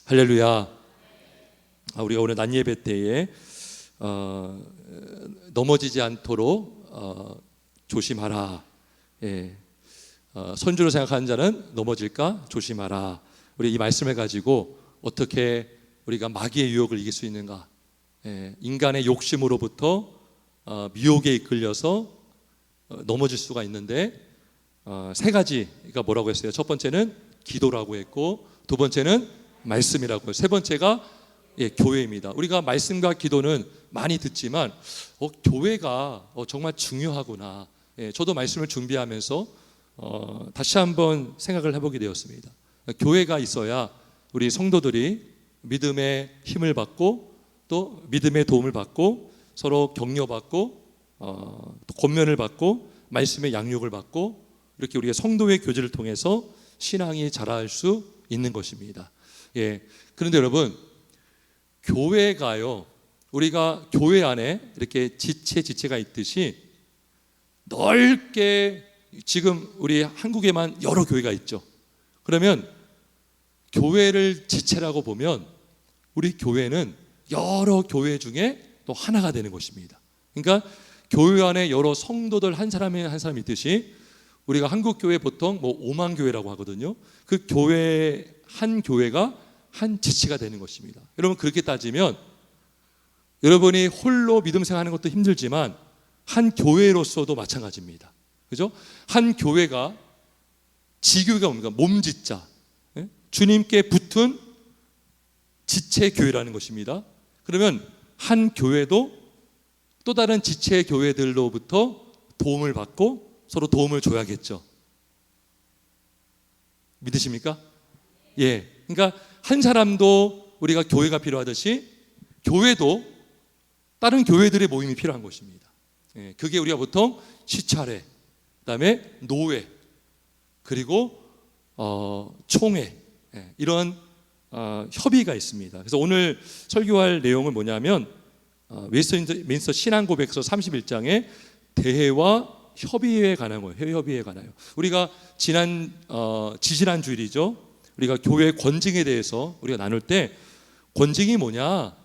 할렐루야. 우리가 오늘 낮 예배 때에 넘어지지 않도록 조심하라. 선주로 생각하는 자는 넘어질까 조심하라. 우리 이 말씀을 가지고 어떻게 우리가 마귀의 유혹을 이길 수 있는가? 인간의 욕심으로부터 미혹에 이끌려서 넘어질 수가 있는데 세 가지가 뭐라고 했어요? 첫 번째는 기도라고 했고, 두 번째는 말씀이라고 했고, 세 번째가 교회입니다. 우리가 말씀과 기도는 많이 듣지만 교회가 정말 중요하구나. 저도 말씀을 준비하면서 다시 한번 생각을 해보게 되었습니다. 교회가 있어야 우리 성도들이 믿음의 힘을 받고 또 믿음의 도움을 받고 서로 격려받고 또 권면을 받고 말씀의 양육을 받고 이렇게 우리가 성도의 교제를 통해서 신앙이 자랄 수 있는 것입니다. 그런데 여러분, 교회가요, 우리가 교회 안에 이렇게 지체가 있듯이 넓게 지금 우리 한국에만 여러 교회가 있죠. 그러면 교회를 지체라고 보면 우리 교회는 여러 교회 중에 또 하나가 되는 것입니다. 그러니까 교회 안에 여러 성도들 한 사람이 있듯이 우리가 한국 교회 보통 5만 교회라고 하거든요. 그 교회 한 교회가 한 지체가 되는 것입니다. 여러분, 그렇게 따지면 여러분이 홀로 믿음 생활하는 것도 힘들지만 한 교회로서도 마찬가지입니다. 그죠? 한 교회가 지교회가 뭡니까? 몸짓자, 주님께 붙은 지체 교회라는 것입니다. 그러면 한 교회도 또 다른 지체 교회들로부터 도움을 받고 서로 도움을 줘야겠죠. 믿으십니까? 그러니까 한 사람도 우리가 교회가 필요하듯이 교회도 다른 교회들의 모임이 필요한 것입니다. 그게 우리가 보통 시차례, 그다음에 노회, 그리고 총회, 이런 협의가 있습니다. 그래서 오늘 설교할 내용은 뭐냐면 웨스트민스터 신앙고백서 31장에 대회와 협의에 관한 거예요. 협의에 관하여. 우리가 지지난 주일이죠. 우리가 교회 권징에 대해서 우리가 나눌 때 권징이 뭐냐?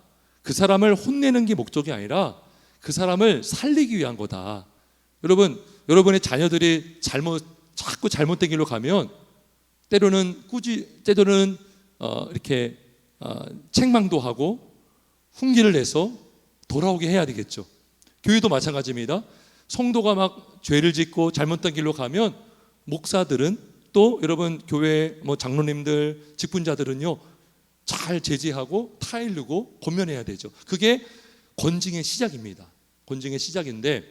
그 사람을 혼내는 게 목적이 아니라 그 사람을 살리기 위한 거다. 여러분의 자녀들이 자꾸 잘못된 길로 가면 때로는 이렇게 책망도 하고 훈계를 내서 돌아오게 해야 되겠죠. 교회도 마찬가지입니다. 성도가 막 죄를 짓고 잘못된 길로 가면 목사들은 또 여러분 교회 장로님들, 직분자들은요 잘 제지하고 타일르고 권면해야 되죠. 그게 권징의 시작입니다. 권징의 시작인데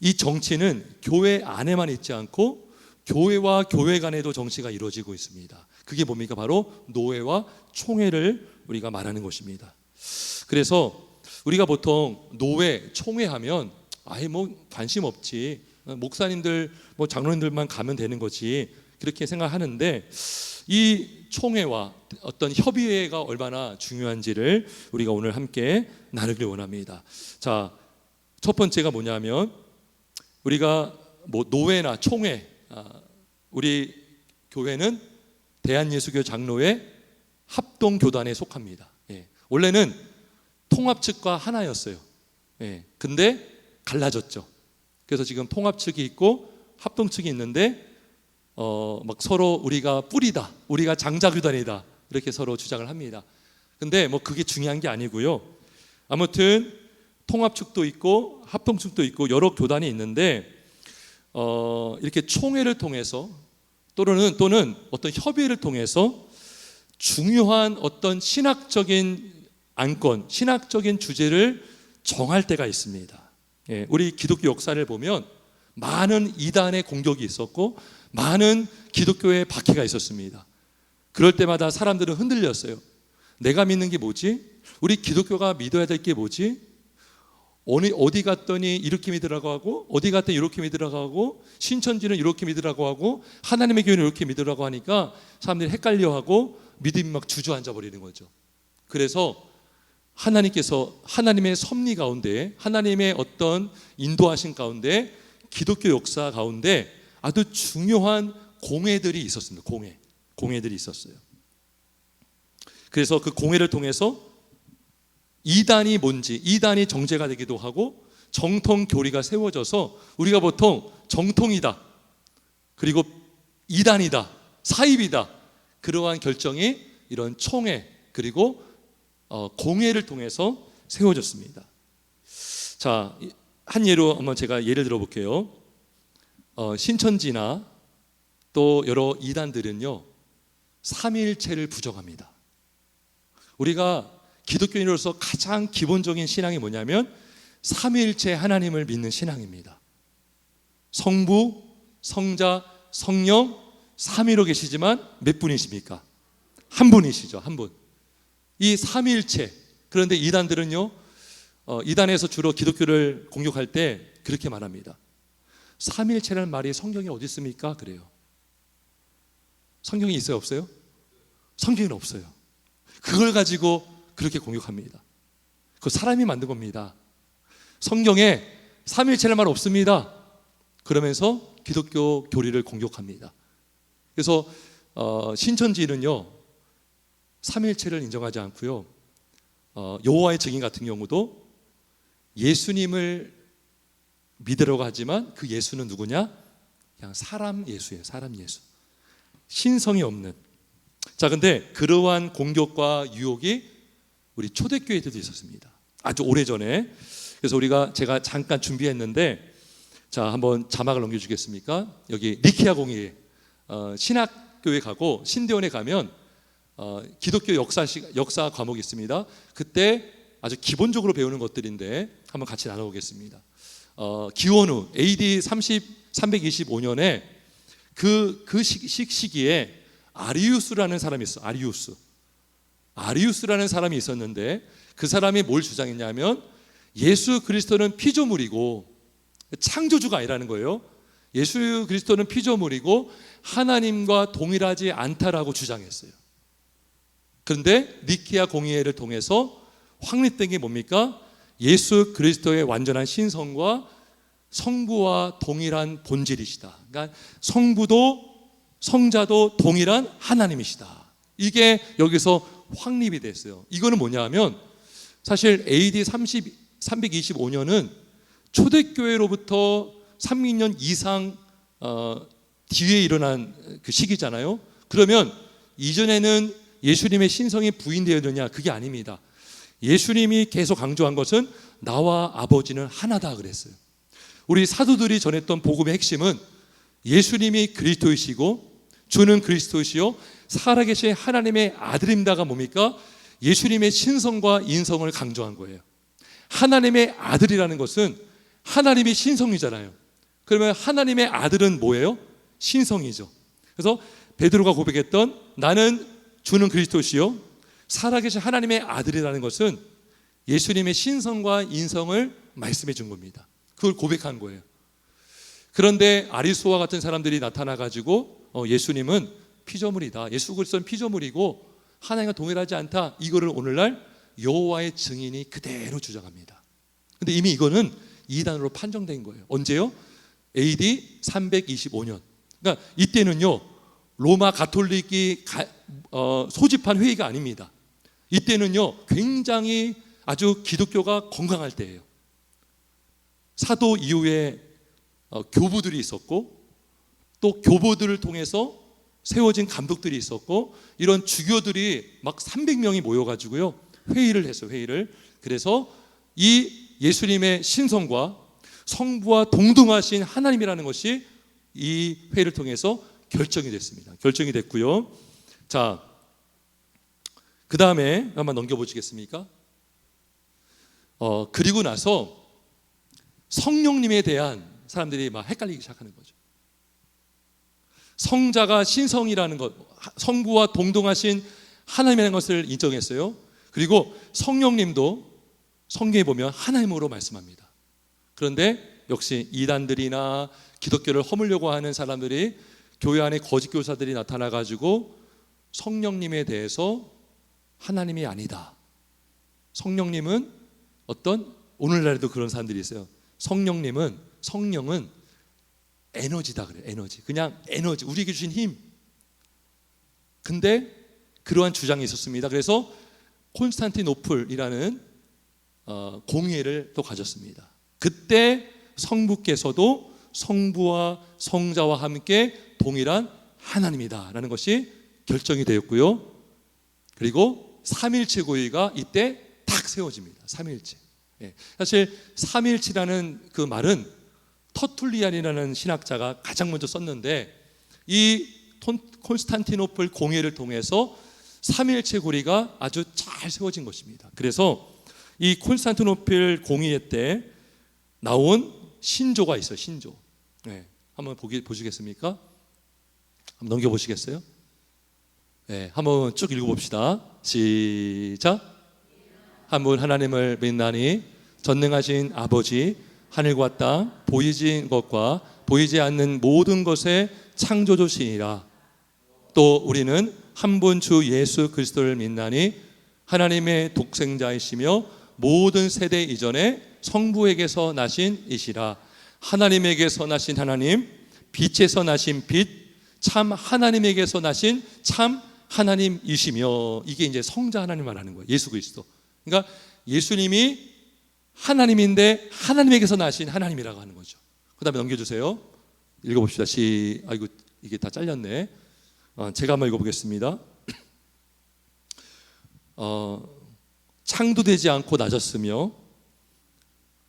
이 정치는 교회 안에만 있지 않고 교회와 교회 간에도 정치가 이루어지고 있습니다. 그게 뭡니까? 바로 노회와 총회를 우리가 말하는 것입니다. 그래서 우리가 보통 노회, 총회하면 관심 없지, 목사님들 장로님들만 가면 되는 거지, 그렇게 생각하는데 이 총회와 어떤 협의회가 얼마나 중요한지를 우리가 오늘 함께 나누길 원합니다. 자, 첫 번째가 뭐냐면 우리가 노회나 총회, 우리 교회는 대한예수교 장로회 합동교단에 속합니다. 원래는 통합 측과 하나였어요. 근데 갈라졌죠. 그래서 지금 통합 측이 있고 합동 측이 있는데 서로 우리가 뿌리다, 우리가 장자교단이다, 이렇게 서로 주장을 합니다. 근데 그게 중요한 게 아니고요. 아무튼 통합 측도 있고 합동 측도 있고 여러 교단이 있는데 이렇게 총회를 통해서 또는 어떤 협의를 통해서 중요한 어떤 신학적인 안건, 신학적인 주제를 정할 때가 있습니다. 우리 기독교 역사를 보면 많은 이단의 공격이 있었고 많은 기독교의 박해가 있었습니다. 그럴 때마다 사람들은 흔들렸어요. 내가 믿는 게 뭐지? 우리 기독교가 믿어야 될 게 뭐지? 어디 갔더니 이렇게 믿으라고 하고 어디 갔더니 이렇게 믿으라고 하고 신천지는 이렇게 믿으라고 하고 하나님의 교회는 이렇게 믿으라고 하니까 사람들이 헷갈려하고 믿음이 막 주저앉아 버리는 거죠. 그래서 하나님께서 하나님의 섭리 가운데, 하나님의 어떤 인도하신 가운데, 기독교 역사 가운데 아주 중요한 공회들이 있었습니다. 공회들이 있었어요. 그래서 그 공회를 통해서 이단이 뭔지, 이단이 정죄가 되기도 하고 정통 교리가 세워져서 우리가 보통 정통이다, 그리고 이단이다, 사입이다, 그러한 결정이 이런 총회 그리고 공회를 통해서 세워졌습니다. 자, 한 예로 한번 제가 예를 들어 볼게요. 신천지나 또 여러 이단들은요, 삼위일체를 부정합니다. 우리가 기독교인으로서 가장 기본적인 신앙이 뭐냐면 삼위일체 하나님을 믿는 신앙입니다. 성부, 성자, 성령 삼위로 계시지만 몇 분이십니까? 한 분이시죠. 한 분. 이 삼위일체. 그런데 이단들은요, 이단에서 주로 기독교를 공격할 때 그렇게 말합니다. 삼위일체라는 말이 성경에 어디 있습니까? 그래요. 성경이 있어요, 없어요? 성경에는 없어요. 그걸 가지고 그렇게 공격합니다. 그거 사람이 만든 겁니다. 성경에 삼위일체라는 말 없습니다. 그러면서 기독교 교리를 공격합니다. 그래서 신천지는요, 삼위일체를 인정하지 않고요, 여호와의 증인 같은 경우도 예수님을 믿으려고 하지만 그 예수는 누구냐? 그냥 사람 예수예요. 사람 예수. 신성이 없는. 자, 근데 그러한 공격과 유혹이 우리 초대교회 때도 있었습니다. 아주 오래전에. 그래서 제가 잠깐 준비했는데, 자, 한번 자막을 넘겨주겠습니까? 여기 니케아 공의 신학교에 가고 신대원에 가면 기독교 역사 과목이 있습니다. 그때 아주 기본적으로 배우는 것들인데 한번 같이 나눠보겠습니다. 기원후 AD 325년에 그 시기에 아리우스라는 사람이 있어. 아리우스라는 사람이 있었는데 그 사람이 뭘 주장했냐면 예수 그리스도는 피조물이고 창조주가 아니라는 거예요. 예수 그리스도는 피조물이고 하나님과 동일하지 않다라고 주장했어요. 그런데 니케아 공의회를 통해서 확립된 게 뭡니까? 예수 그리스도의 완전한 신성과 성부와 동일한 본질이시다. 그러니까 성부도 성자도 동일한 하나님이시다. 이게 여기서 확립이 됐어요. 이거는 뭐냐 하면 사실 AD 325년은 초대교회로부터 300년 이상 뒤에 일어난 그 시기잖아요. 그러면 이전에는 예수님의 신성이 부인되었느냐? 그게 아닙니다. 예수님이 계속 강조한 것은 나와 아버지는 하나다 그랬어요. 우리 사도들이 전했던 복음의 핵심은 예수님이 그리스도이시고 주는 그리스도이시요 살아계신 하나님의 아들입니다가 뭡니까? 예수님의 신성과 인성을 강조한 거예요. 하나님의 아들이라는 것은 하나님이 신성이잖아요. 그러면 하나님의 아들은 뭐예요? 신성이죠. 그래서 베드로가 고백했던 나는 주는 그리스도시요 살아계신 하나님의 아들이라는 것은 예수님의 신성과 인성을 말씀해 준 겁니다. 그걸 고백한 거예요. 그런데 아리스토와 같은 사람들이 나타나가지고 예수님은 피조물이다, 예수 그리스도는 피조물이고 하나님과 동일하지 않다, 이거를 오늘날 여호와의 증인이 그대로 주장합니다. 근데 이미 이거는 이단으로 판정된 거예요. 언제요? AD 325년. 그러니까 이때는요 로마 가톨릭이 소집한 회의가 아닙니다. 이때는요 굉장히 아주 기독교가 건강할 때예요. 사도 이후에 교부들이 있었고 또 교보들을 통해서 세워진 감독들이 있었고 이런 주교들이 막 300명이 모여가지고요 회의를 했어요. 회의를. 그래서 이 예수님의 신성과 성부와 동등하신 하나님이라는 것이 이 회의를 통해서 결정이 됐습니다. 결정이 됐고요. 자, 그 다음에 한번 넘겨보시겠습니까? 그리고 나서 성령님에 대한 사람들이 막 헷갈리기 시작하는 거죠. 성자가 신성이라는 것, 성부와 동등하신 하나님이라는 것을 인정했어요. 그리고 성령님도 성경에 보면 하나님으로 말씀합니다. 그런데 역시 이단들이나 기독교를 허물려고 하는 사람들이 교회 안에 거짓 교사들이 나타나가지고 성령님에 대해서 하나님이 아니다. 성령님은 오늘날에도 그런 사람들이 있어요. 성령은 에너지다 그래요. 에너지. 그냥 에너지. 우리에게 주신 힘. 근데 그러한 주장이 있었습니다. 그래서 콘스탄티노플이라는 공의회를 또 가졌습니다. 그때 성부께서도 성부와 성자와 함께 동일한 하나님이다라는 것이 결정이 되었고요. 그리고 삼일체 고의가 이때 딱 세워집니다. 삼일체. 사실 삼일체라는 그 말은 터툴리안이라는 신학자가 가장 먼저 썼는데, 이 콘스탄티노플 공의회를 통해서 삼일체 고리가 아주 잘 세워진 것입니다. 그래서 이 콘스탄티노플 공의회 때 나온 신조가 있어요. 신조. 한번 보시겠습니까? 한번 넘겨보시겠어요? 한번 쭉 읽어봅시다. 시작. 한 분 하나님을 믿나니 전능하신 아버지, 하늘과 땅, 보이진 것과 보이지 않는 모든 것의 창조주시니라. 또 우리는 한 분 주 예수 그리스도를 믿나니 하나님의 독생자이시며 모든 세대 이전에 성부에게서 나신 이시라. 하나님에게서 나신 하나님, 빛에서 나신 빛, 참 하나님에게서 나신 참 하나님이시며. 이게 이제 성자 하나님 말하는 거예요. 예수 그리스도. 그러니까 예수님이 하나님인데 하나님에게서 나신 하나님이라고 하는 거죠. 그 다음에 넘겨주세요. 읽어봅시다. 아이고, 이게 다 잘렸네. 제가 한번 읽어보겠습니다. 창조되지 않고 낮았으며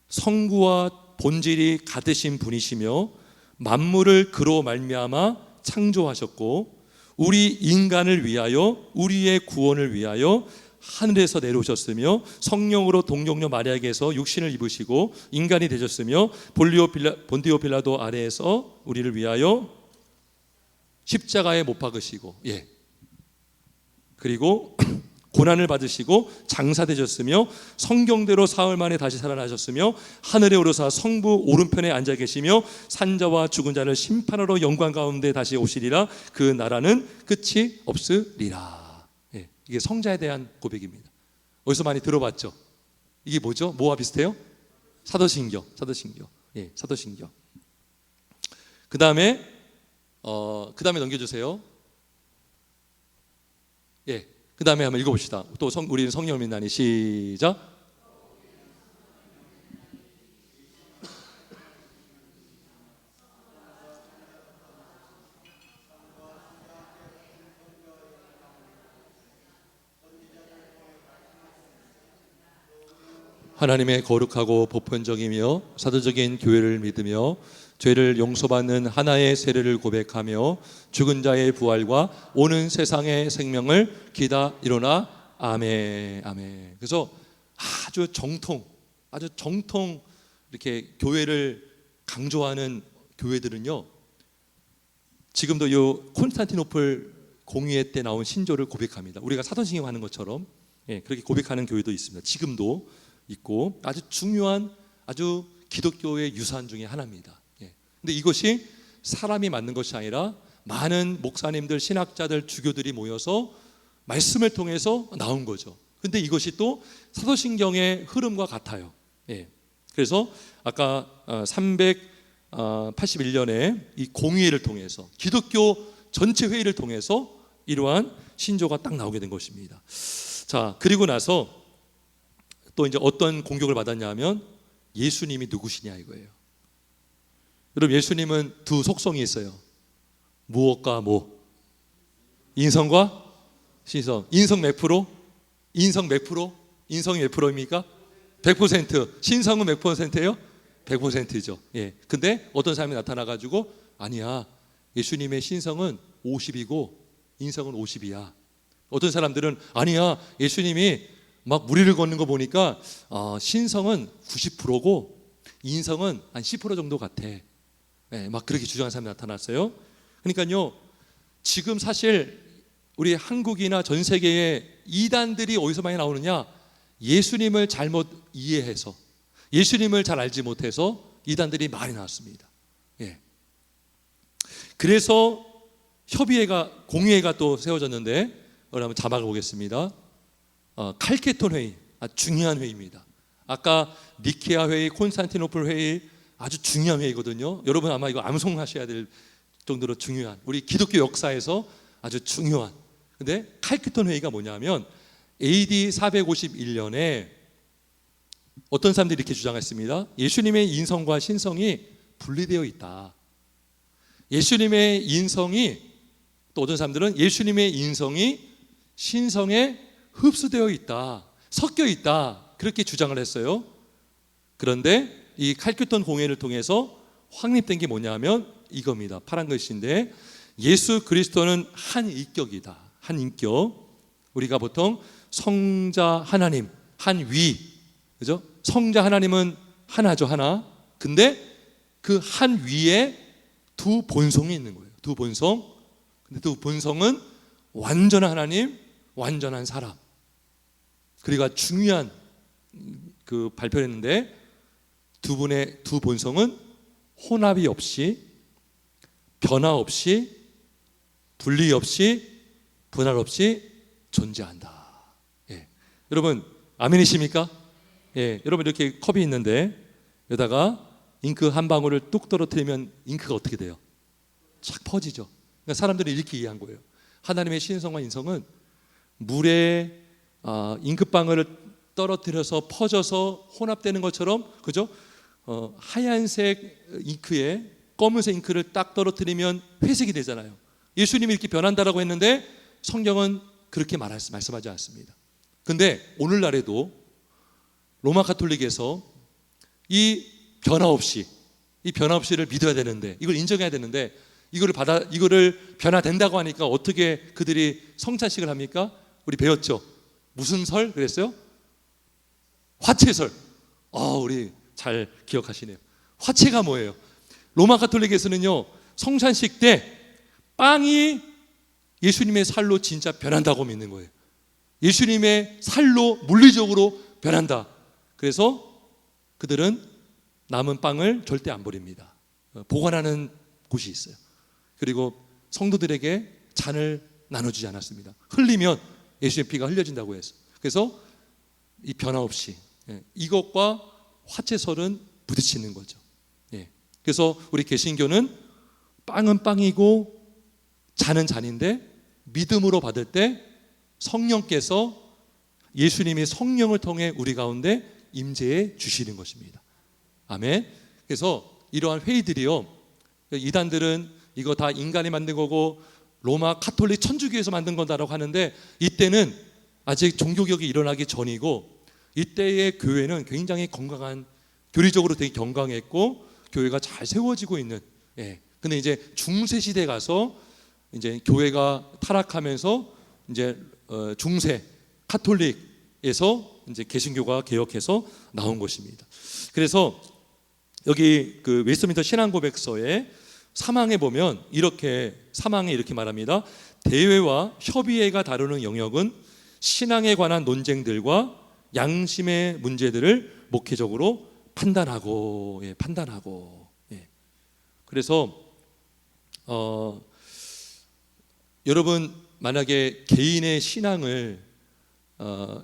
성부와 본질이 같으신 분이시며 만물을 그로 말미암아 창조하셨고 우리 인간을 위하여, 우리의 구원을 위하여 하늘에서 내려오셨으며 성령으로 동정녀 마리아에게서 육신을 입으시고 인간이 되셨으며 본디오 빌라도 아래에서 우리를 위하여 십자가에 못 박으시고, 그리고 고난을 받으시고 장사되셨으며 성경대로 사흘 만에 다시 살아나셨으며 하늘에 오르사 성부 오른편에 앉아 계시며 산자와 죽은 자를 심판하러 영광 가운데 다시 오시리라. 그 나라는 끝이 없으리라. 이게 성자에 대한 고백입니다. 어디서 많이 들어봤죠? 이게 뭐죠? 뭐와 비슷해요? 사도신경. 사도신경. 그 다음에 넘겨주세요. 그 다음에 한번 읽어봅시다. 또 우리는 성령을 믿나니. 시작. 하나님의 거룩하고 보편적이며 사도적인 교회를 믿으며 죄를 용서받는 하나의 세례를 고백하며 죽은 자의 부활과 오는 세상의 생명을 기다 일어나. 아멘. 아멘. 그래서 아주 정통 이렇게 교회를 강조하는 교회들은요, 지금도 이 콘스탄티노플 공의회 때 나온 신조를 고백합니다. 우리가 사도신경 하는 것처럼 그렇게 고백하는 교회도 있습니다. 지금도 있고 아주 중요한, 아주 기독교의 유산 중에 하나입니다. 근데 이것이 사람이 만든 것이 아니라 많은 목사님들, 신학자들, 주교들이 모여서 말씀을 통해서 나온 거죠. 근데 이것이 또 사도신경의 흐름과 같아요. 그래서 아까 381년에 이 공의회를 통해서, 기독교 전체 회의를 통해서 이러한 신조가 딱 나오게 된 것입니다. 자, 그리고 나서 또 이제 어떤 공격을 받았냐면 예수님이 누구시냐 이거예요. 여러분, 예수님은 두 속성이 있어요. 무엇과 뭐? 인성과 신성. 인성 몇 프로? 인성 몇 프로? 인성이 몇 프로입니까? 100%. 신성은 몇 %예요? 100%죠. 근데 어떤 사람이 나타나가지고 아니야, 예수님의 신성은 50이고 인성은 50이야. 어떤 사람들은 아니야, 예수님이 막 무리를 걷는 거 보니까 신성은 90%고 인성은 한 10% 정도 같아. 막 그렇게 주장하는 사람이 나타났어요. 그러니까요, 지금 사실 우리 한국이나 전 세계의 이단들이 어디서 많이 나오느냐? 예수님을 잘못 이해해서, 예수님을 잘 알지 못해서 이단들이 많이 나왔습니다. 그래서 공의회가 또 세워졌는데, 여러분 자막을 보겠습니다. 칼케톤 회의, 아주 중요한 회의입니다. 아까 니케아 회의, 콘스탄티노플 회의, 아주 중요한 회의거든요. 여러분 아마 이거 암송하셔야 될 정도로 중요한, 우리 기독교 역사에서 아주 중요한 근데 칼크턴 회의가 뭐냐면 AD 451년에 어떤 사람들이 이렇게 주장했습니다. 예수님의 인성과 신성이 분리되어 있다. 예수님의 인성이, 또 어떤 사람들은 예수님의 인성이 신성에 흡수되어 있다, 섞여 있다, 그렇게 주장을 했어요. 그런데 이 칼큐턴 공회를 통해서 확립된 게 뭐냐면 이겁니다. 파란 글씨인데, 예수 그리스도는 한 인격이다. 한 인격. 우리가 보통 성자 하나님, 한 위, 그죠? 성자 하나님은 하나죠, 하나. 근데 그 한 위에 두 본성이 있는 거예요. 두 본성. 근데 두 본성은 완전한 하나님, 완전한 사람. 그리고 중요한 그 발표를 했는데, 두 분의 두 본성은 혼합이 없이, 변화 없이, 분리 없이, 분할 없이 존재한다. 예. 여러분 아멘이십니까? 예. 여러분 이렇게 컵이 있는데 여기다가 잉크 한 방울을 뚝 떨어뜨리면 잉크가 어떻게 돼요? 착 퍼지죠. 그러니까 사람들이 이렇게 이해한 거예요. 하나님의 신성과 인성은 물에 잉크방울을 떨어뜨려서 퍼져서 혼합되는 것처럼, 그죠? 하얀색 잉크에 검은색 잉크를 딱 떨어뜨리면 회색이 되잖아요. 예수님이 이렇게 변한다라고 했는데 성경은 그렇게 말씀하지 않습니다. 근데 오늘날에도 로마 가톨릭에서 이 변화 없이를 믿어야 되는데, 이걸 인정해야 되는데, 이거를 변화된다고 하니까 어떻게 그들이 성찬식을 합니까? 우리 배웠죠. 무슨 설 그랬어요? 화채설. 우리 잘 기억하시네요. 화채가 뭐예요? 로마 가톨릭에서는요, 성찬식 때 빵이 예수님의 살로 진짜 변한다고 믿는 거예요. 예수님의 살로 물리적으로 변한다. 그래서 그들은 남은 빵을 절대 안 버립니다. 보관하는 곳이 있어요. 그리고 성도들에게 잔을 나눠주지 않았습니다. 흘리면 예수님의 피가 흘려진다고 해서. 그래서 이 변화 없이, 이것과 화채설은 부딪히는 거죠. 그래서 우리 개신교는 빵은 빵이고 잔은 잔인데, 믿음으로 받을 때 성령께서, 예수님이 성령을 통해 우리 가운데 임재해 주시는 것입니다. 아멘. 그래서 이러한 회의들이요, 이단들은 이거 다 인간이 만든 거고 로마 가톨릭 천주교에서 만든 거다라고 하는데, 이때는 아직 종교개혁이 일어나기 전이고, 이때의 교회는 굉장히 건강한, 교리적으로 되게 건강했고 교회가 잘 세워지고 있는. 근데 이제 중세 시대에 가서 이제 교회가 타락하면서 이제 중세 카톨릭에서 이제 개신교가 개혁해서 나온 것입니다. 그래서 여기 그 웨스트민스터 신앙고백서에 사망에 보면 사망에 이렇게 말합니다. 대회와 협의회가 다루는 영역은 신앙에 관한 논쟁들과 양심의 문제들을 목회적으로 판단하고. 그래서 여러분 만약에 개인의 신앙을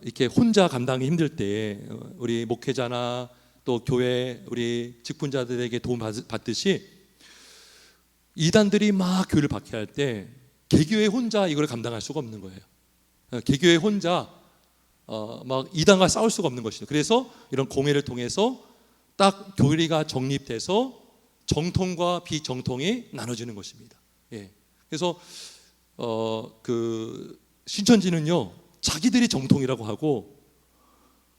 이렇게 혼자 감당하기 힘들 때, 우리 목회자나 또 교회 우리 직분자들에게 도움 받듯이 이단들이 막 교회를 박해할 때 개교회 혼자 이걸 감당할 수가 없는 거예요. 개교회 혼자 막 이단과 싸울 수가 없는 것이죠. 그래서 이런 공회를 통해서 딱 교리가 정립돼서 정통과 비정통이 나눠지는 것입니다. 그래서 그 신천지는요, 자기들이 정통이라고 하고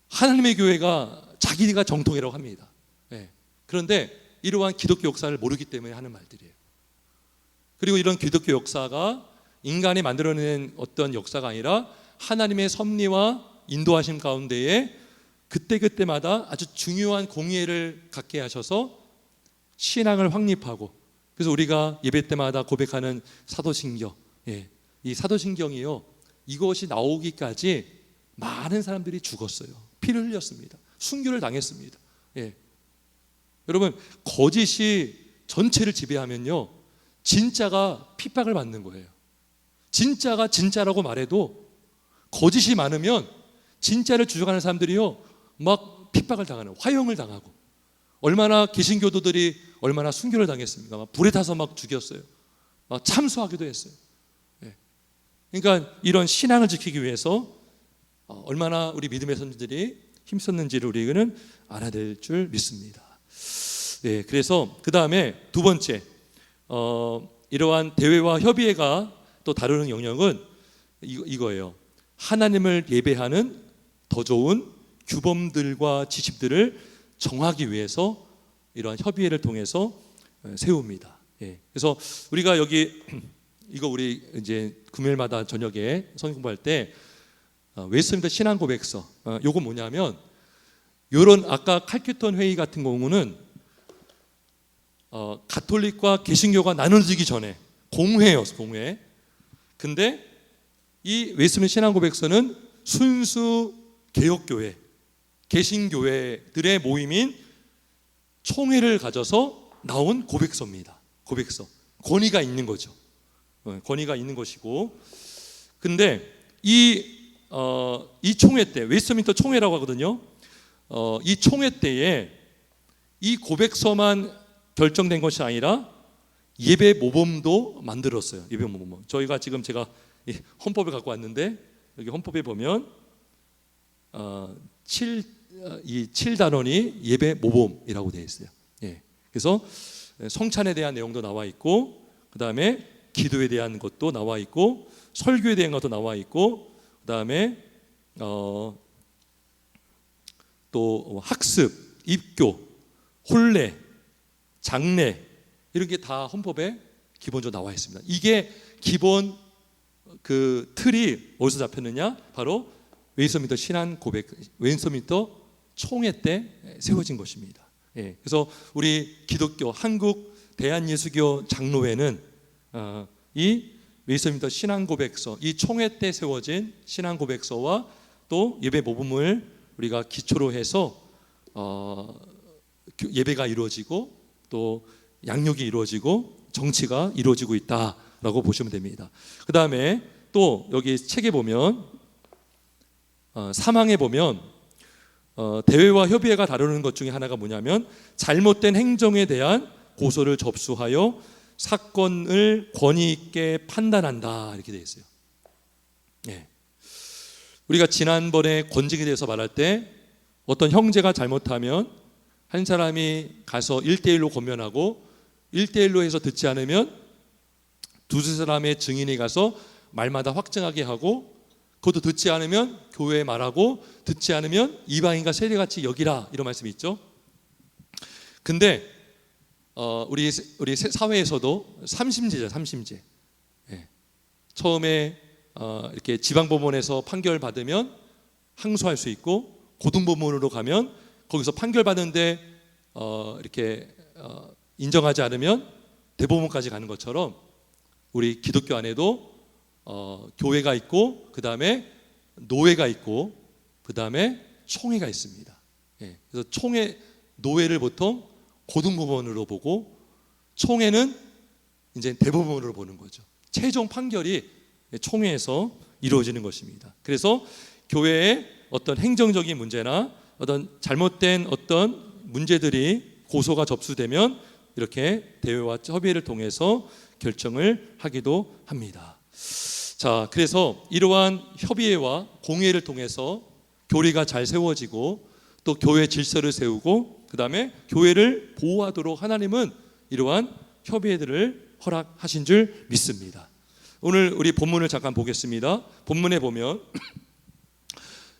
하나님의 교회가 자기가 정통이라고 합니다. 그런데 이러한 기독교 역사를 모르기 때문에 하는 말들이에요. 그리고 이런 기독교 역사가 인간이 만들어낸 어떤 역사가 아니라 하나님의 섭리와 인도하심 가운데에 그때그때마다 아주 중요한 공의를 갖게 하셔서 신앙을 확립하고, 그래서 우리가 예배 때마다 고백하는 사도신경, 이 사도신경이요, 이것이 나오기까지 많은 사람들이 죽었어요. 피를 흘렸습니다. 순교를 당했습니다. 여러분, 거짓이 전체를 지배하면요, 진짜가 핍박을 받는 거예요. 진짜가 진짜라고 말해도 거짓이 많으면 진짜를 주장하는 사람들이요, 막 핍박을 당하는, 화형을 당하고, 얼마나 개신교도들이 얼마나 순교를 당했습니까? 막 불에 타서 막 죽였어요. 막 참수하기도 했어요. 그러니까 이런 신앙을 지키기 위해서 얼마나 우리 믿음의 선지들이 힘썼는지를 우리는 알아야 될 줄 믿습니다. 네, 그래서 그 다음에 두 번째, 이러한 대회와 협의회가 또 다루는 영역은 이거예요. 하나님을 예배하는 더 좋은 규범들과 지침들을 정하기 위해서 이러한 협의회를 통해서 세웁니다. 예, 그래서 우리가 여기 이거 우리 이제 금요일마다 저녁에 성경 공부할 때 웨스트민스터 신앙 고백서, 요거 뭐냐면 요런 아까 칼큐턴 회의 같은 경우는 가톨릭과 개신교가 나눠지기 전에 공회였어, 공회. 근데 이 웨스트민스터 신앙 고백서는 순수 개혁교회, 개신교회들의 모임인 총회를 가져서 나온 고백서입니다. 고백서. 권위가 있는 거죠. 권위가 있는 것이고, 근데 이 총회 때, 웨스트민스터 총회라고 하거든요. 이 총회 때에 이 고백서만 결정된 것이 아니라 예배 모범도 만들었어요. 예배 모범. 저희가 지금 제가 헌법을 갖고 왔는데 여기 헌법에 보면 7단원이 예배 모범이라고 되어 있어요. 예. 그래서 성찬에 대한 내용도 나와 있고, 그 다음에 기도에 대한 것도 나와 있고, 설교에 대한 것도 나와 있고, 그 다음에 또 학습, 입교, 혼례, 장례 이런 게 다 헌법에 기본적으로 나와 있습니다. 이게 기본 그 틀이 어디서 잡혔느냐? 바로 웨스트민스터 신앙 고백, 웨스트민스터 총회 때 세워진 것입니다. 예, 그래서 우리 기독교 한국 대한예수교 장로회는 이 웨스트민스터 신앙 고백서, 이 총회 때 세워진 신앙 고백서와 또 예배 모범을 우리가 기초로 해서 예배가 이루어지고 또 양육이 이루어지고 정치가 이루어지고 있다라고 보시면 됩니다. 그 다음에 또 여기 책에 보면 사망에 보면 대회와 협의회가 다루는 것 중에 하나가 뭐냐면 잘못된 행정에 대한 고소를 접수하여 사건을 권위 있게 판단한다, 이렇게 되어 있어요. 예. 우리가 지난번에 권징에 대해서 말할 때 어떤 형제가 잘못하면 한 사람이 가서 1대1로 권면하고 1대1로 해서 듣지 않으면 두세 사람의 증인이 가서 말마다 확증하게 하고, 그것도 듣지 않으면 교회에 말하고, 듣지 않으면 이방인과 세리같이 여기라, 이런 말씀이 있죠. 근데 우리 사회에서도 삼심제죠, 삼심제. 예. 처음에 이렇게 지방법원에서 판결 받으면 항소할 수 있고, 고등법원으로 가면 거기서 판결 받는데 이렇게 인정하지 않으면 대법원까지 가는 것처럼 우리 기독교 안에도 교회가 있고, 그 다음에 노회가 있고, 그 다음에 총회가 있습니다. 예. 그래서 총회, 노회를 보통 고등법원으로 보고, 총회는 이제 대법원으로 보는 거죠. 최종 판결이 총회에서 이루어지는 것입니다. 그래서 교회의 어떤 행정적인 문제나 어떤 잘못된 어떤 문제들이 고소가 접수되면 이렇게 대회와 협의회를 통해서 결정을 하기도 합니다. 자, 그래서 이러한 협의회와 공회를 통해서 교리가 잘 세워지고 또 교회 질서를 세우고, 그 다음에 교회를 보호하도록 하나님은 이러한 협의회들을 허락하신 줄 믿습니다. 오늘 우리 본문을 잠깐 보겠습니다. 본문에 보면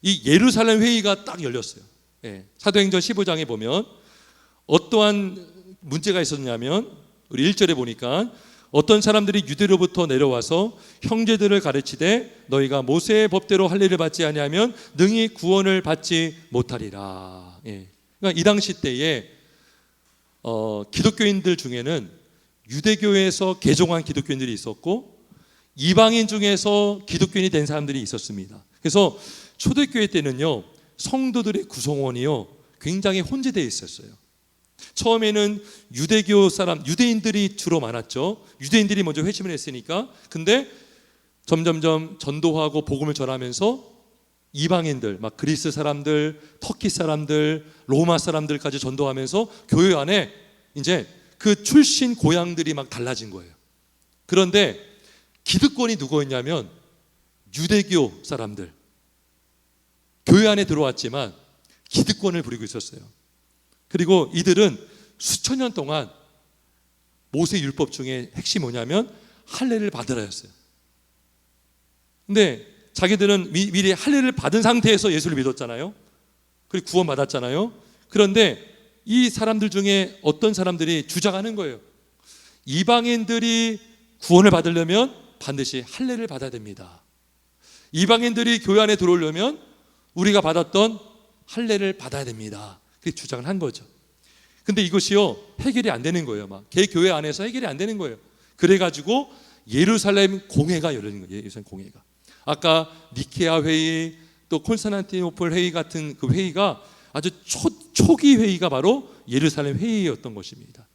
이 예루살렘 회의가 딱 열렸어요. 예, 사도행전 15장에 보면 어떠한 문제가 있었냐면 우리 1절에 보니까 어떤 사람들이 유대로부터 내려와서 형제들을 가르치되 너희가 모세의 법대로 할 일을 받지 아니하면 능히 구원을 받지 못하리라. 예. 그러니까 이 당시 때에 기독교인들 중에는 유대교에서 개종한 기독교인들이 있었고 이방인 중에서 기독교인이 된 사람들이 있었습니다. 그래서 초대교회 때는요, 성도들의 구성원이요 굉장히 혼재되어 있었어요. 처음에는 유대교 사람, 유대인들이 주로 많았죠. 유대인들이 먼저 회심을 했으니까. 근데 점점점 전도하고 복음을 전하면서 이방인들, 막 그리스 사람들, 터키 사람들, 로마 사람들까지 전도하면서 교회 안에 이제 그 출신 고향들이 막 달라진 거예요. 그런데 기득권이 누구였냐면 유대교 사람들, 교회 안에 들어왔지만 기득권을 부리고 있었어요. 그리고 이들은 수천 년 동안 모세 율법 중에 핵심이 뭐냐면 할례를 받으라였어요. 근데 자기들은 미리 할례를 받은 상태에서 예수를 믿었잖아요. 그리고 구원 받았잖아요. 그런데 이 사람들 중에 어떤 사람들이 주장하는 거예요. 이방인들이 구원을 받으려면 반드시 할례를 받아야 됩니다. 이방인들이 교회 안에 들어오려면 우리가 받았던 할례를 받아야 됩니다. 그렇게 주장을 한 거죠. 근데 이것이요 해결이 안 되는 거예요. 막 개교회 안에서 해결이 안 되는 거예요. 그래가지고 예루살렘 공회가 열리는 거예요. 예루살렘 공회가. 아까 니케아 회의, 또 콘스탄티노플 회의 같은 그 회의가 아주 초기 회의가 바로 예루살렘 회의였던 것입니다.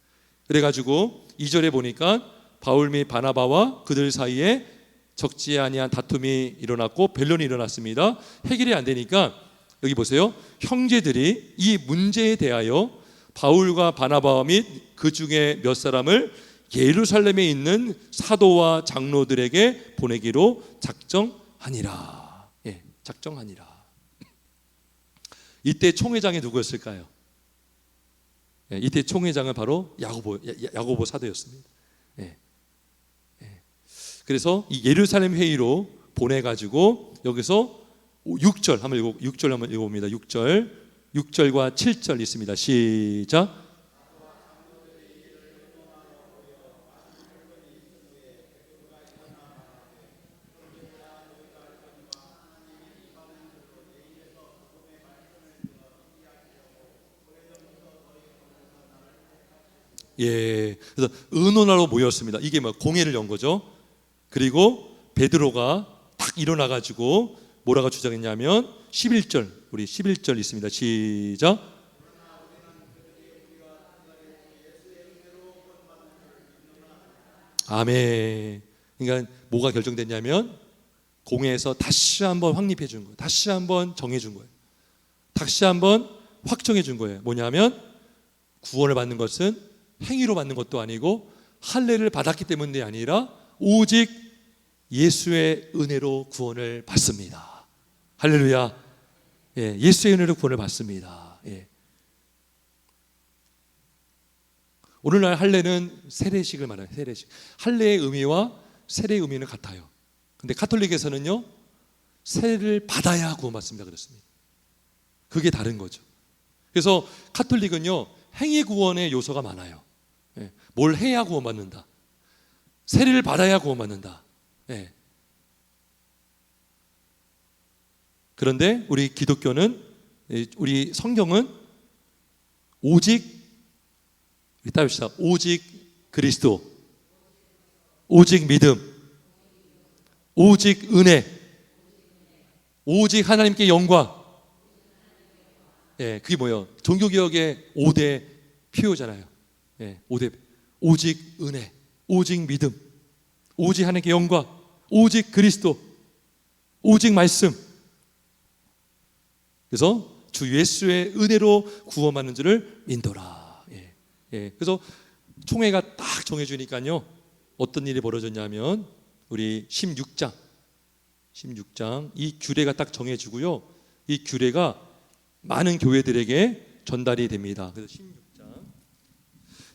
그래가지고 2절에 보니까 바울 및 바나바와 그들 사이에 적지 아니한 다툼이 일어났고 변론이 일어났습니다. 해결이 안 되니까 여기 보세요. 형제들이 이 문제에 대하여 바울과 바나바 및 그 중에 몇 사람을 예루살렘에 있는 사도와 장로들에게 보내기로 작정하니라. 예, 작정하니라. 이때 총회장이 누구였을까요? 예, 이때 총회장은 바로 야고보 사도였습니다. 예, 예. 그래서 이 예루살렘 회의로 보내가지고 여기서 6절 한번 읽어봅니다. 6절과 7절 있습니다. 시작. 예, 그래서 의논하러 모였습니다. 이게 뭐 공회를 연 거죠. 그리고 베드로가 딱 일어나가지고 뭐라고 주장했냐면 11절, 우리 11절 있습니다. 시작. 아멘. 그러니까 뭐가 결정됐냐면 공회에서 다시 한번 확립해 준 거예요. 다시 한번 정해 준 거예요. 다시 한번 확정해 준 거예요. 뭐냐면 구원을 받는 것은 행위로 받는 것도 아니고 할례를 받았기 때문이 아니라 오직 예수의 은혜로 구원을 받습니다. 할렐루야. 예, 예수의 은혜로 구원을 받습니다. 예. 오늘날 할례는 세례식을 말해요. 세례식. 할례의 의미와 세례의 의미는 같아요. 근데 가톨릭에서는요 세례를 받아야 구원받습니다 그랬습니다. 그게 다른 거죠. 그래서 가톨릭은요 행위 구원의 요소가 많아요. 예, 뭘 해야 구원받는다. 세례를 받아야 구원받는다. 예. 그런데 우리 기독교는, 우리 성경은 오직, 따릅시다. 오직 그리스도, 오직 믿음, 오직 은혜, 오직 하나님께 영광. 예, 그게 뭐예요? 종교개혁의 5대 표어잖아요. 예, 5대. 오직 은혜, 오직 믿음, 오직 하나님께 영광, 오직 그리스도, 오직 말씀. 그래서 주 예수의 은혜로 구원받는 줄을 믿노라. 예, 예. 그래서 총회가 딱 정해주니까요 어떤 일이 벌어졌냐면 우리 16장 이 규례가 딱 정해지고요 이 규례가 많은 교회들에게 전달이 됩니다. 그래서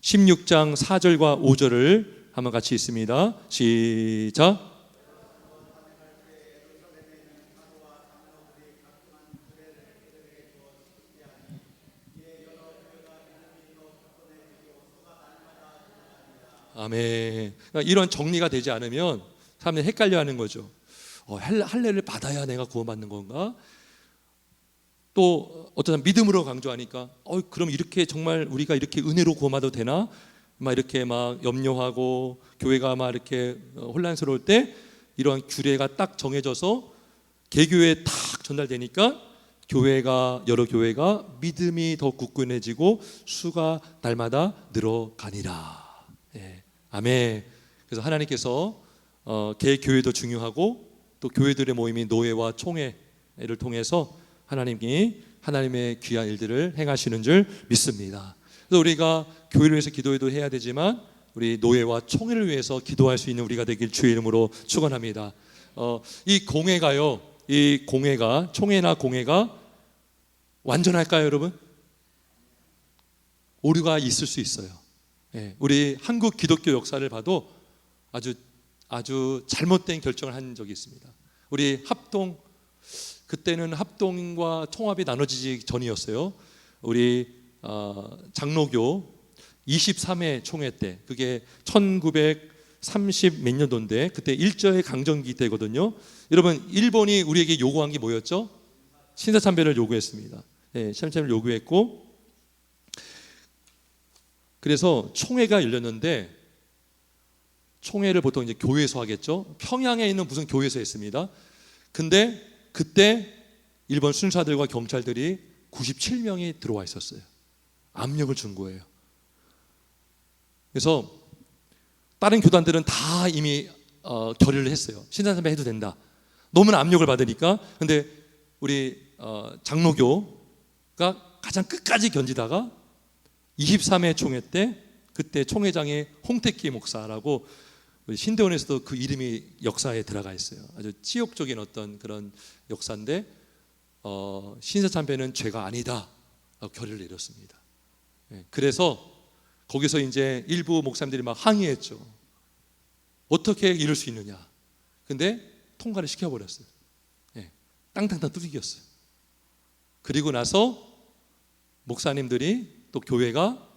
16장 4절과 5절을 한번 같이 읽습니다. 시작. 아멘. 그러니까 이런 정리가 되지 않으면 사람들이 헷갈려하는 거죠. 할례를 받아야 내가 구원받는 건가? 또 어떤 사람 믿음으로 강조하니까 그럼 이렇게 정말 우리가 이렇게 은혜로 구원받아도 되나? 막 이렇게 막 염려하고 교회가 막 이렇게 혼란스러울 때 이런 규례가 딱 정해져서 개교에 딱 전달되니까 여러 교회가 믿음이 더 굳건해지고 수가 날마다 늘어가니라. 예. 아멘. 그래서 하나님께서 개교회도 중요하고 또 교회들의 모임인 노예와 총회를 통해서 하나님이 하나님의 귀한 일들을 행하시는 줄 믿습니다. 그래서 우리가 교회를 위해서 기도해도 해야 되지만 우리 노예와 총회를 위해서 기도할 수 있는 우리가 되길 주의 이름으로 축원합니다. 이 공회가요, 이 공회가, 총회나 공회가 완전할까요, 여러분? 오류가 있을 수 있어요. 예, 우리 한국 기독교 역사를 봐도 아주 잘못된 결정을 한 적이 있습니다. 우리 합동, 그때는 합동과 통합이 나눠지기 전이었어요. 우리 장로교 23회 총회 때, 그게 1930 몇 년도인데 그때 일제의 강점기 때거든요. 여러분, 일본이 우리에게 요구한 게 뭐였죠? 신사참배를 요구했습니다. 네, 신사참배를 요구했고, 그래서 총회가 열렸는데, 총회를 보통 이제 교회에서 하겠죠. 평양에 있는 무슨 교회에서 했습니다. 근데 그때 일본 순사들과 경찰들이 97명이 들어와 있었어요. 압력을 준 거예요. 그래서 다른 교단들은 다 이미 결의를 했어요. 신사참배 해도 된다. 너무나 압력을 받으니까. 근데 우리 장로교가 가장 끝까지 견디다가 23회 총회 때, 그때 총회장이 홍택기 목사라고, 신대원에서도 그 이름이 역사에 들어가 있어요. 아주 치욕적인 어떤 그런 역사인데, 신사참배는 죄가 아니다 라고 결의를 내렸습니다. 그래서 거기서 이제 일부 목사님들이 막 항의했죠. 어떻게 이럴 수 있느냐. 근데 통과를 시켜버렸어요. 땅땅땅 뚜둑이었어요. 그리고 나서 목사님들이, 또 교회가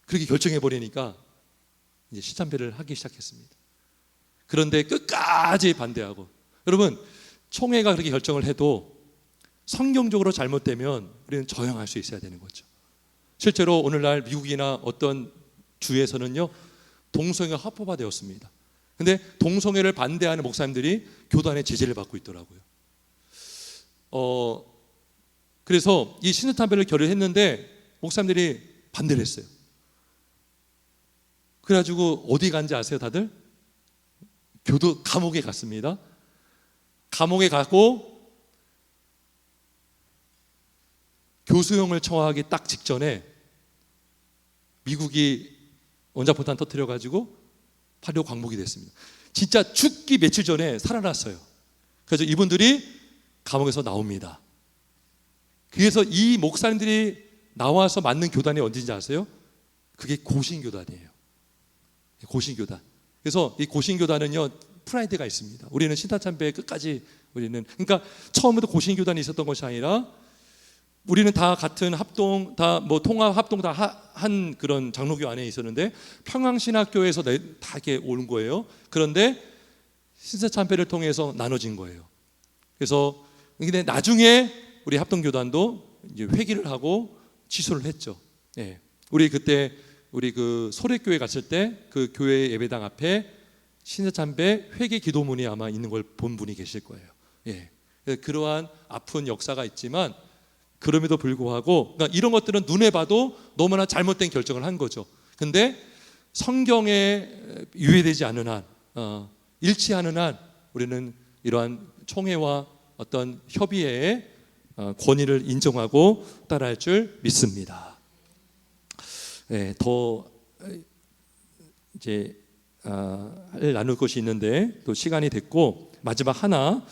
그렇게 결정해버리니까 이제 신참배를 하기 시작했습니다. 그런데 끝까지 반대하고, 여러분, 총회가 그렇게 결정을 해도 성경적으로 잘못되면 우리는 저항할 수 있어야 되는 거죠. 실제로 오늘날 미국이나 어떤 주에서는요, 동성애가 합법화되었습니다. 근데 동성애를 반대하는 목사님들이 교단의 제재를 받고 있더라고요. 그래서 이 신사참배를 결의했는데 목사님들이 반대를 했어요. 그래가지고 어디 간지 아세요, 다들? 감옥에 갔습니다. 감옥에 가고 교수형을 청하기 딱 직전에 미국이 원자포탄 터뜨려가지고 파료 광복이 됐습니다. 진짜 죽기 며칠 전에 살아났어요. 그래서 이분들이 감옥에서 나옵니다. 그래서 이 목사님들이 나와서 만든 교단이 어딘지 아세요? 그게 고신교단이에요. 고신교단. 그래서 이 고신교단은요, 프라이드가 있습니다. 우리는 신사참배 끝까지, 우리는, 그러니까 처음부터 고신교단이 있었던 것이 아니라 우리는 다 같은 합동, 다 뭐 통합 합동 다 한 그런 장로교 안에 있었는데 평양신학교에서 다 이렇게 온 거예요. 그런데 신사참배를 통해서 나눠진 거예요. 그래서 근데 나중에 우리 합동교단도 이제 회기를 하고 취소를 했죠. 예. 우리 그때 우리 그 소래교회 갔을 때 그 교회 예배당 앞에 신사참배 회개 기도문이 아마 있는 걸 본 분이 계실 거예요. 예. 그러한 아픈 역사가 있지만 그럼에도 불구하고, 그러니까 이런 것들은 눈에 봐도 너무나 잘못된 결정을 한 거죠. 근데 성경에 유예되지 않은 한, 일치하는 한 우리는 이러한 총회와 어떤 협의회의 권위를 인정하고 따라할 줄 믿습니다. 네, 더 이제 나눌 것이 있는데 또 시간이 됐고, 마지막 하나,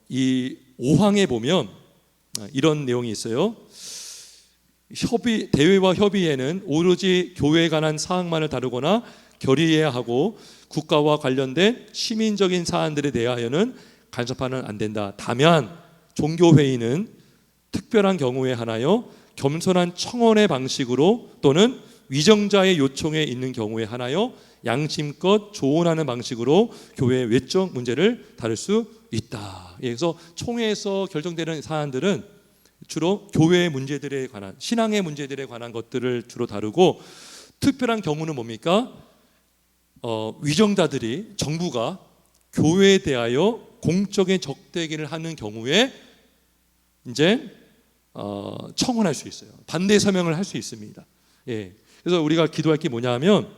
이 5항에 보면 이런 내용이 있어요. 대회와 협의회는 오로지 교회에 관한 사항만을 다루거나 결의해야 하고 국가와 관련된 시민적인 사안들에 대하여는 간섭하면 안 된다. 다만 종교회의는 특별한 경우에 하나여 겸손한 청원의 방식으로 또는 위정자의 요청에 있는 경우에 하나여 양심껏 조언하는 방식으로 교회의 외적 문제를 다룰 수 있다. 그래서 총회에서 결정되는 사안들은 주로 교회의 문제들에 관한, 신앙의 문제들에 관한 것들을 주로 다루고, 특별한 경우는 뭡니까? 위정자들이, 정부가 교회에 대하여 공적인 적대기를 하는 경우에 이제 청원할 수 있어요. 반대 서명을 할 수 있습니다. 예. 그래서 우리가 기도할 게 뭐냐면,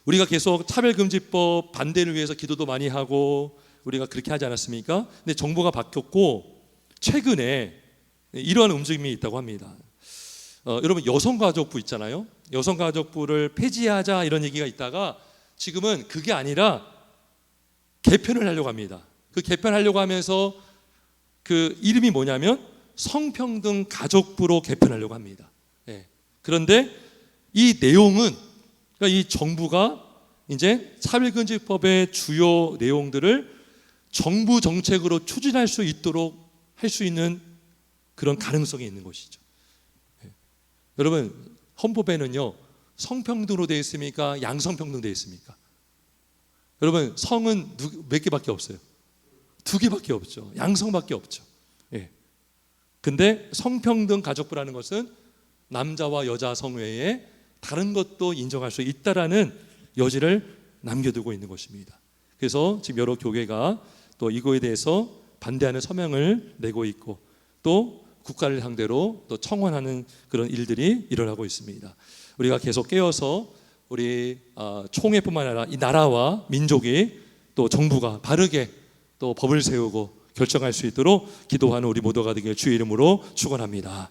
우리가 계속 차별금지법 반대를 위해서 기도도 많이 하고 우리가 그렇게 하지 않았습니까? 근데 정부가 바뀌었고 최근에 이러한 움직임이 있다고 합니다. 여러분, 여성가족부 있잖아요. 여성가족부를 폐지하자 이런 얘기가 있다가 지금은 그게 아니라 개편을 하려고 합니다. 그 개편하려고 하면서 그 이름이 뭐냐면 성평등 가족부로 개편하려고 합니다. 예. 그런데 이 내용은, 그러니까 이 정부가 이제 차별금지법의 주요 내용들을 정부 정책으로 추진할 수 있도록 할 수 있는 그런 가능성이 있는 것이죠. 예. 여러분, 헌법에는요 성평등으로 되어 있습니까? 양성평등 되어 있습니까? 여러분, 성은 몇 개밖에 없어요? 2개밖에 없죠. 양성밖에 없죠. 예. 근데 성평등 가족부라는 것은 남자와 여자 성 외에 다른 것도 인정할 수 있다라는 여지를 남겨두고 있는 것입니다. 그래서 지금 여러 교회가 또 이거에 대해서 반대하는 서명을 내고 있고, 또 국가를 상대로 또 청원하는 그런 일들이 일어나고 있습니다. 우리가 계속 깨어서 우리 총회뿐만 아니라 이 나라와 민족이 또 정부가 바르게 또 법을 세우고 결정할 수 있도록 기도하는 우리 모두가 되길 주의 이름으로 축원합니다.